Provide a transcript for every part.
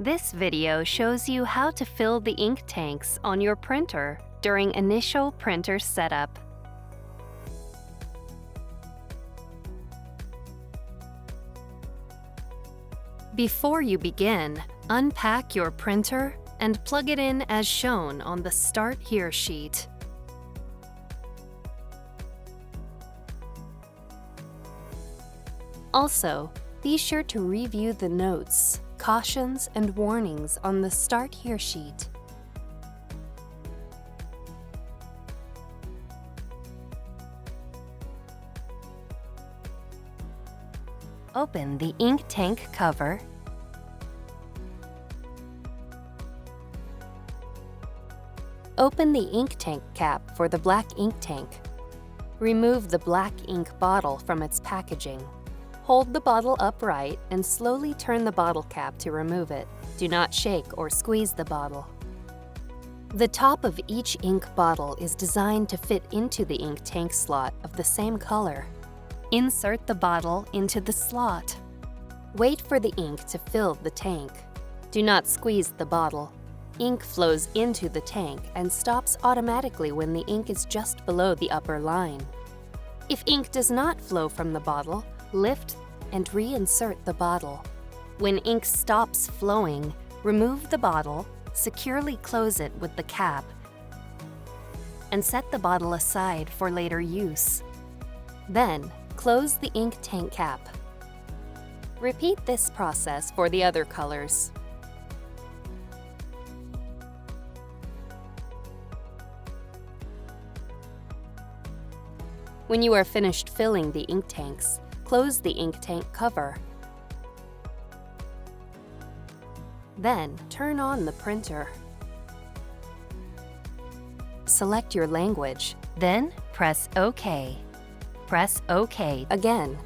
This video shows you how to fill the ink tanks on your printer during initial printer setup. Before you begin, unpack your printer and plug it in as shown on the Start Here sheet. Also, be sure to review the notes, cautions, and warnings on the Start Here sheet. Open the ink tank cover . Open the ink tank cap for the black ink tank. Remove the black ink bottle from its packaging. Hold the bottle upright and slowly turn the bottle cap to remove it. Do not shake or squeeze the bottle. The top of each ink bottle is designed to fit into the ink tank slot of the same color. Insert the bottle into the slot. Wait for the ink to fill the tank. Do not squeeze the bottle. Ink flows into the tank and stops automatically when the ink is just below the upper line. If ink does not flow from the bottle, lift and reinsert the bottle. When ink stops flowing, remove the bottle, securely close it with the cap, and set the bottle aside for later use. Then, close the ink tank cap. Repeat this process for the other colors. When you are finished filling the ink tanks, close the ink tank cover. Then, turn on the printer. Select your language, then press OK. Press OK again.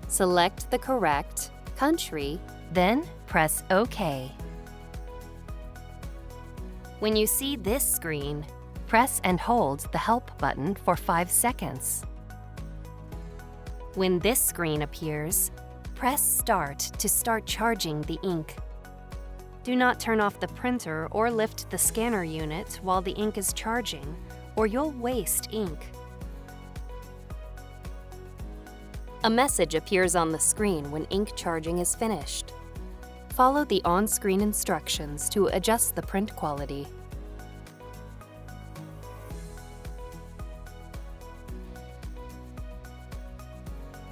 Select the correct country, then press OK. When you see this screen, press and hold the Help button for 5 seconds. When this screen appears, press Start to start charging the ink. Do not turn off the printer or lift the scanner unit while the ink is charging, or you'll waste ink. A message appears on the screen when ink charging is finished. Follow the on-screen instructions to adjust the print quality.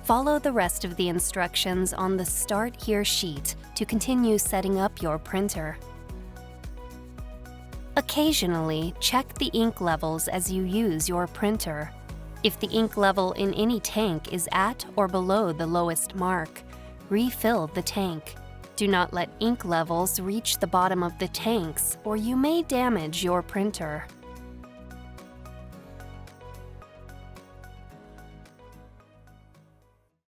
Follow the rest of the instructions on the Start Here sheet to continue setting up your printer. Occasionally, check the ink levels as you use your printer. If the ink level in any tank is at or below the lowest mark, refill the tank. Do not let ink levels reach the bottom of the tanks, or you may damage your printer.